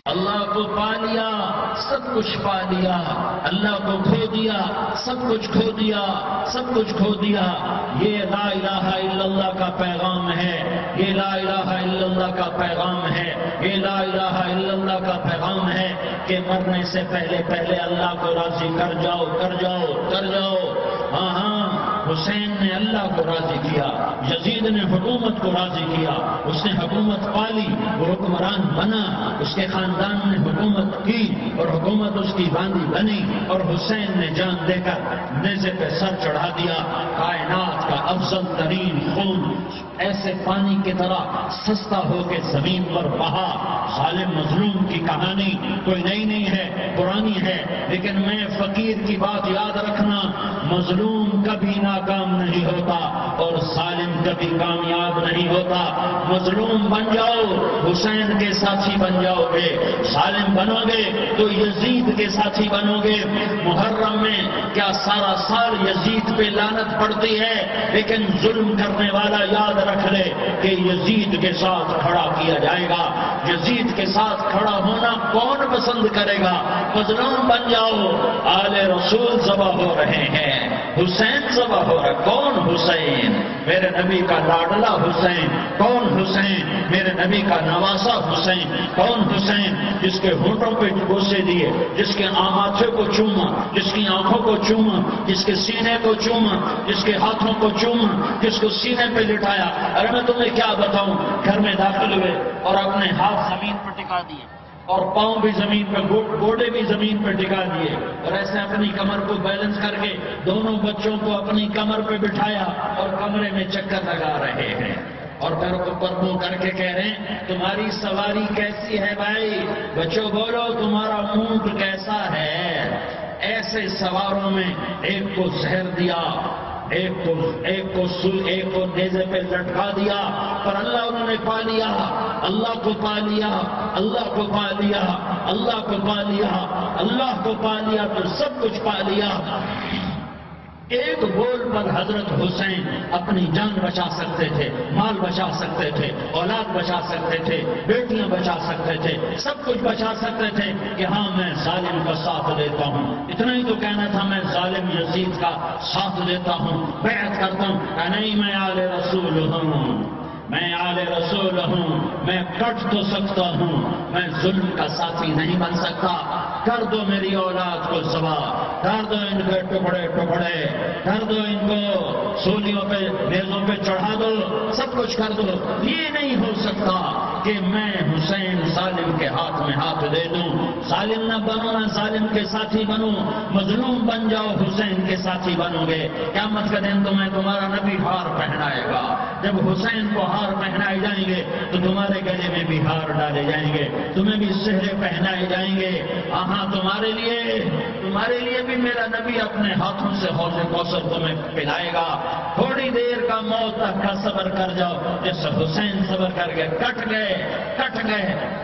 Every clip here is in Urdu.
اللہ کو پا لیا سب کچھ پا لیا، اللہ کو کھو دیا سب کچھ کھو دیا، سب کچھ کھو دیا۔ یہ لا الہ الا اللہ کا پیغام ہے، یہ لا الہ الا اللہ کا پیغام ہے، یہ لا الہ الا اللہ کا پیغام ہے کہ مرنے سے پہلے پہلے اللہ کو راضی کر جاؤ، کر جاؤ، کر جاؤ۔ ہاں ہاں، حسین نے اللہ کو راضی کیا، یزید نے حکومت کو راضی کیا، اس نے حکومت پالی، وہ حکمران بنا، اس کے خاندان نے حکومت کی اور حکومت اس کی باندھی بنی، اور حسین نے جان دے کر نیزے پہ سر چڑھا دیا۔ کائنات کا افضل ترین خون ایسے پانی کی طرح سستا ہو کے زمین پر بہا۔ ظالم مظلوم کی کہانی کوئی نئی نہیں ہے، پرانی ہے، لیکن میں فقیر کی بات یاد رکھنا، مظلوم کبھی ناکام نہیں ہوتا اور ظالم کبھی کامیاب نہیں ہوتا۔ مظلوم بن جاؤ حسین کے ساتھی بن جاؤ گے، ظالم بنو گے تو یزید کے ساتھی بنو گے۔ محرم میں کیا سارا سال یزید پہ لعنت پڑتی ہے، لیکن ظلم کرنے والا یاد رکھ لے کہ یزید کے ساتھ کھڑا کیا جائے گا۔ یزید کے ساتھ کھڑا ہونا کون پسند کرے گا؟ مظلوم بن جاؤ۔ آل رسول ذبح ہو رہے ہیں، حسین ذبح ہو رہا ہے۔ کون حسین؟ میرے نبی کا لاڈلا حسین۔ کون حسین؟ میرے نبی کا نواسا حسین۔ کون حسین؟ جس کے ہونٹوں پہ بوسے دیے، جس کے ماتھے کو چوما، جس کی آنکھوں کو چوما، جس کے سینے کو چوما، جس کے ہاتھوں کو چوما، جس کو سینے پہ لٹایا۔ ارے میں تمہیں کیا بتاؤں، گھر میں داخل ہوئے اور اپنے ہاتھ زمین پر ٹکا دیے اور پاؤں بھی زمین پہ، گوڑے بھی زمین پہ ٹکا دیے، اور ایسے اپنی کمر کو بیلنس کر کے دونوں بچوں کو اپنی کمر پہ بٹھایا اور کمرے میں چکر لگا رہے ہیں، اور پھر اوپر منہ کر کے کہہ رہے ہیں تمہاری سواری کیسی ہے بھائی؟ بچوں بولو تمہارا اونٹ کیسا ہے؟ ایسے سواروں میں ایک کو زہر دیا، ایک کو نیزے پہ لٹکا دیا، پر اللہ انہوں نے پا لیا، اللہ کو پا لیا، اللہ کو پا لیا، اللہ کو پا لیا، اللہ کو پا لیا تو سب کچھ پا لیا۔ ایک بول پر حضرت حسین اپنی جان بچا سکتے تھے، مال بچا سکتے تھے، اولاد بچا سکتے تھے، بیٹیاں بچا سکتے تھے، سب کچھ بچا سکتے تھے کہ ہاں میں ظالم کا ساتھ دیتا ہوں۔ اتنا ہی تو کہنا تھا میں ظالم یزید کا ساتھ دیتا ہوں، بیعت کرتا ہوں کہ نہیں میں آل رسول ہوں، میں آل رسول ہوں، میں کٹ تو سکتا ہوں، میں ظلم کا ساتھی نہیں بن سکتا۔ کر دو میری اولاد کو ذبح، کر دو ان کے ٹکڑے ٹکڑے، کر دو ان کو سولیوں پہ نیزوں پہ چڑھا دو، سب کچھ کر دو۔ یہ نہیں ہو سکتا کہ میں حسین ظالم کے ہاتھ میں ہاتھ دے دوں۔ ظالم نہ بنو، نہ ظالم کے ساتھی بنو، مظلوم بن جاؤ، حسین کے ساتھی بنو گے۔ قیامت کا دن تمہیں تمہارا نبی ہار پہنائے گا۔ جب حسین کو ہار پہنائے جائیں گے تو تمہارے گلے میں بھی ہار ڈالے جائیں گے، تمہیں بھی سہرے پہنائے جائیں گے۔ ہاں تمہارے لیے بھی میرا نبی اپنے ہاتھوں سے حوض کوثر تمہیں پلائے گا۔ تھوڑی دیر کا موت تک کا صبر کر جاؤ، جیسے حسین صبر کر گئے، کٹ گئے،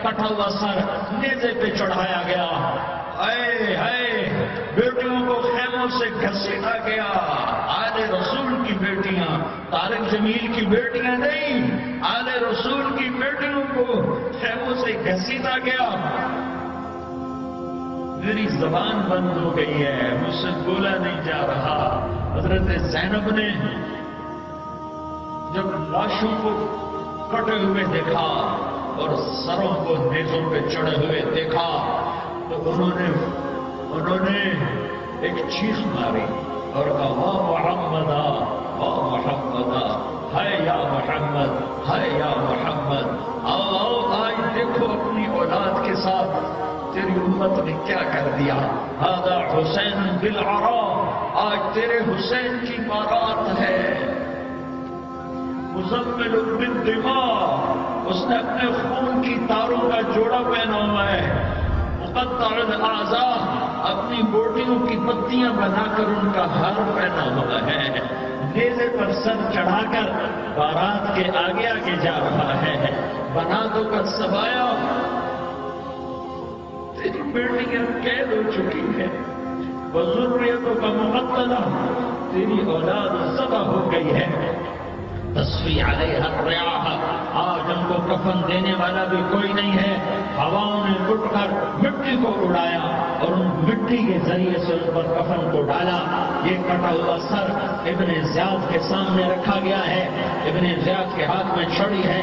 کٹا ہوا سر نیزے پہ چڑھایا گیا۔ اے ہائے، بیٹیوں کو خیموں سے گھسیٹا گیا۔ آل رسول کی بیٹیاں، طارق جمیل کی بیٹیاں نہیں، آل رسول کی بیٹیوں کو خیموں سے گھسیٹا گیا۔ میری زبان بند ہو گئی ہے، مجھ سے بولا نہیں جا رہا۔ حضرت زینب نے جب لاشوں کو کٹے ہوئے دیکھا اور سروں کو نیزوں پہ چڑھے ہوئے دیکھا تو انہوں نے ایک چیخ ماری اور کہا واہ محمدا، واہ محمدا، ہائے یا محمد، ہائے یا محمد۔ آؤ آج دیکھو اپنی اولاد کے ساتھ تیری امت نے کیا کر دیا۔ ھذا حسین بالعراء، آج تیرے حسین کی بارات ہے۔ مزمل بالدماء، اس نے اپنے خون کی تاروں کا جوڑا پہنا ہوا ہے۔ مقطع الاعضاء، اپنی بوٹیوں کی پتیاں بنا کر ان کا ہار پہنا ہوا ہے۔ نیزے پر سر چڑھا کر بارات کے آگے آگے جا رہا ہے۔ بناتوں کا سبایا، تیری بیٹیاں قید ہو چکی ہے، وذریتوں کا مقتلہ، تیری اولاد ذبح ہو گئی ہے۔ تصفی علیہا الریاح، آج ان کو کفن دینے والا بھی کوئی نہیں ہے. ہواؤں نے اٹھ کر مٹی کو اڑایا اور ان مٹی کے ذریعے سے اس پر کفن کو ڈالا. یہ کٹا ہوا سر ابن زیاد کے سامنے رکھا گیا ہے. ابن زیاد کے ہاتھ میں چھڑی ہے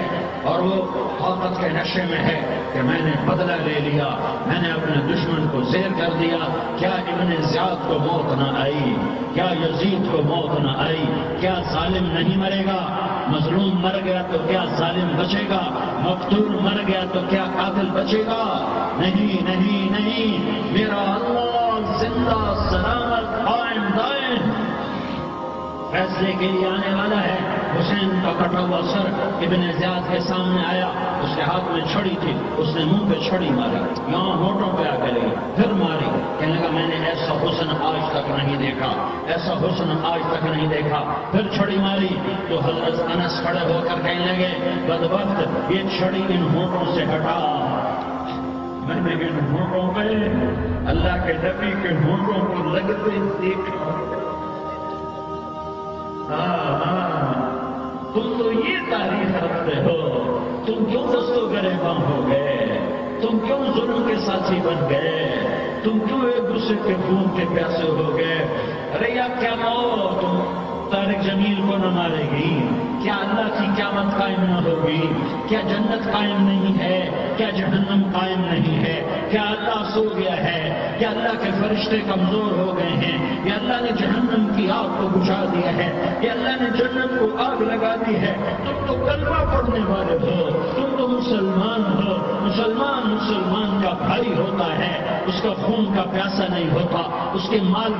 اور وہ طاقت کے نشے میں ہے کہ میں نے بدلہ لے لیا, میں نے اپنے دشمن کو زیر کر دیا. کیا ابن زیاد کو موت نہ آئی؟ کیا یزید کو موت نہ آئی؟ کیا ظالم نہیں مرے گا؟ مظلوم مر گیا تو کیا ظالم بچے گا؟ مقتول مر گیا تو کیا قاتل بچے گا؟ نہیں نہیں نہیں, میرا اللہ زندہ سلامت قائم دائم فیصلے کے لیے آنے والا ہے. حسین کا کٹا ہوا سر ابن زیاد کے سامنے آیا, اس کے ہاتھ میں چھڑی تھی, اس نے منہ پہ چھڑی ماری, یہاں ہونٹوں پہ آ کے لگی, پھر ماری. کہنے لگا میں نے ایسا حسن آج تک نہیں دیکھا, ایسا حسن آج تک نہیں دیکھا. پھر چھڑی ماری تو حضرت انس کھڑے ہو کر کہنے لگے بدبخت یہ چھڑی ان ہونٹوں سے ہٹا. میں نے ان ہونٹوں پہ اللہ کے نبی کے ہونٹوں کو لگتے دیکھا. تم تو یہ تعریف رکھتے ہو, تم کیوں دستوں گریباں ہو گئے, تم کیوں ظلم کے ساتھی بن گئے, تم کیوں ایک دوسرے کے خون کے پیاسے ہو گئے. ارے یا کیا مو تم طارق جمیل کو نہ مارے گی؟ کیا اللہ کی قیامت قائم نہ ہوگی؟ کیا جنت قائم نہیں ہے؟ کیا جہنم قائم نہیں ہے؟ کیا اللہ سو گیا ہے؟ کیا اللہ کے فرشتے کمزور ہو گئے ہیں؟ یا اللہ نے جہنم کی آگ کو بجھا دیا ہے؟ یا اللہ نے جنت کو آگ لگا دی ہے؟ تم تو کلمہ پڑھنے والے ہو, تم تو مسلمان ہو. مسلمان کا بھائی ہوتا ہے, اس کا خون کا پیاسا نہیں ہوتا, اس کے مال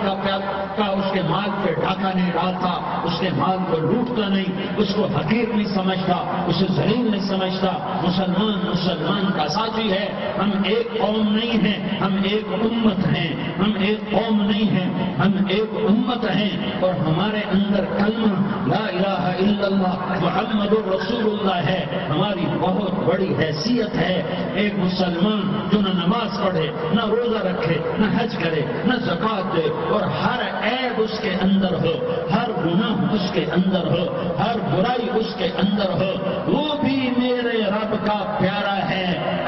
اس کے مال پہ ڈاکہ نہیں ڈالتا, اس کے مال کو لوٹتا نہیں, اس کو حقیر نہیں سمجھتا, اسے ذلیل نہیں سمجھتا. مسلمان کا ساتھی ہے. ہم ایک قوم نہیں ہیں, ہم ایک امت ہیں. ہم ایک قوم نہیں ہیں, ہم ایک امت ہیں. اور ہمارے اندر کلمہ لا الہ الا اللہ محمد رسول اللہ ہے. ہماری بہت بڑی حیثیت ہے. ایک مسلمان جو نہ نماز پڑھے, نہ روزہ رکھے, نہ حج کرے, نہ زکوٰۃ دے, اور ہر عیب اس کے اندر ہو, ہر گناہ اس کے اندر ہو, ہر برائی اس کے اندر ہو, وہ بھی میرے رب کا پیارا ہے.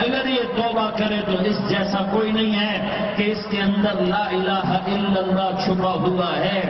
اگر یہ توبہ کرے تو اس جیسا کوئی نہیں ہے کہ اس کے اندر لا الہ الا اللہ چھپا ہوا ہے.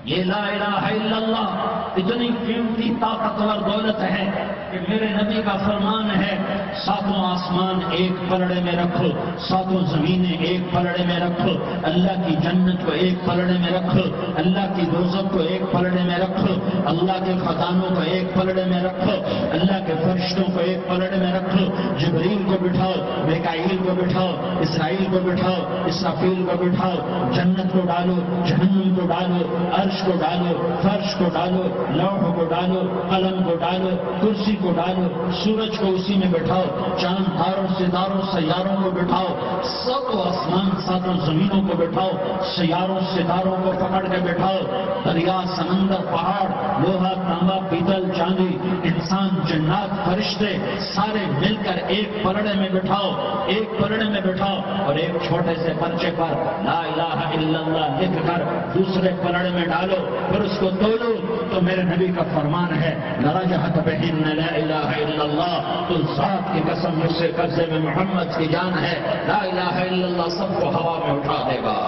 یہ لا الہ الا اللہ اتنی قیمتی طاقتور دولت ہے کہ میرے نبی کا فرمان ہے, ساتوں آسمان ایک پلڑے میں رکھو, ساتوں زمینیں ایک پلڑے میں رکھو, اللہ کی جنت کو ایک پلڑے میں رکھو, اللہ کی دوزخ کو ایک پلڑے میں رکھو, اللہ کے خزانوں کو ایک پلڑے میں رکھو, اللہ کے فرشتوں کو ایک پلڑے میں رکھو. جبریل کو بٹھاؤ, میکائیل کو بٹھاؤ, اسرائیل کو بٹھاؤ, اسرافیل کو بٹھاؤ. جنت کو ڈالو, جہنم کو ڈالو, عرش کو ڈالو, فرش کو ڈالو, لوح کو ڈالو, قلم کو ڈالو, کرسی کو ڈالو, سورج کو اسی میں بٹھاؤ, چاند تاروں ستاروں سیاروں کو بٹھاؤ, ساتوں آسمان ساتوں زمینوں کو بٹھاؤ, سیاروں ستاروں کو پکڑ کے بٹھاؤ, دریا سمندر پہاڑ لوہا تانبا پیتل چاندی انسان جنات فرشتے سارے مل کر ایک پلڑے میں بٹھاؤ, ایک پلڑے میں بٹھاؤ, اور ایک چھوٹے سے پرچے پر لا الہ الا اللہ لکھ کر دوسرے پلڑے میں ڈالو, پھر اس کو تولو. تو میرے نبی کا فرمان ہے لرجحت بہن لا الہ الا اللہ, تو ذات کی قسم مجھ سے قبضے میں محمد کی جان ہے, لا الہ الا اللہ سب کو ہوا میں اٹھا دے گا.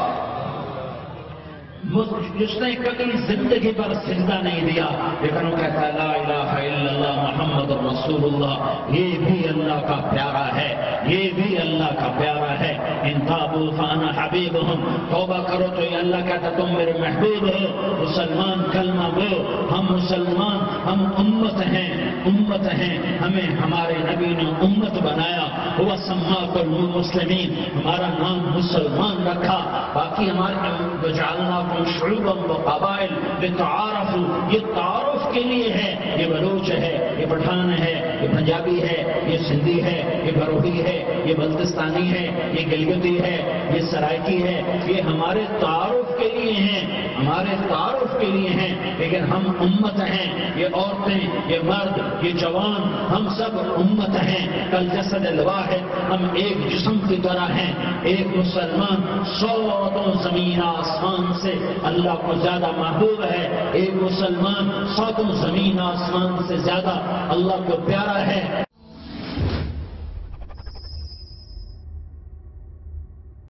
جس نے کبھی زندگی پر سجدہ نہیں دیا لیکن وہ کہتا ہے لا الہ الا اللہ محمد رسول اللہ, یہ بھی اللہ کا پیارا ہے, یہ بھی اللہ کا پیارا ہے. ان تابوا فانا حبیبہم, توبہ کرو تو یہ اللہ کہتا تم میرے محبوب ہو. مسلمان کلمہ گو, ہم مسلمان, ہم امت ہیں, امت ہیں. ہمیں ہمارے نبی نے امت بنایا, ہوا سماکم المسلمین, ہمارا نام مسلمان رکھا. باقی ہمارے جعلنا شعوبا وقبائل لتعارفوا, یہ تعارف کے لیے ہے. یہ بلوچ ہے, یہ پٹھان ہے, یہ پنجابی ہے, یہ سندھی ہے, یہ بروہی ہے, یہ بلتستانی ہے, یہ گلگتی ہے, یہ سرائکی ہے. یہ ہمارے تعارف کے لیے ہیں، ہمارے تعارف کے لیے ہیں، لیکن ہم امت ہیں، یہ عورتیں، یہ مرد، یہ جوان، ہم سب امت ہیں۔ کل جسد الواحد، ہم ایک جسم کی طرح ہیں۔ ایک مسلمان 100 زمین آسمان سے اللہ کو زیادہ محبوب ہے، ایک مسلمان 100 زمین آسمان سے زیادہ اللہ کو پیارا ہے۔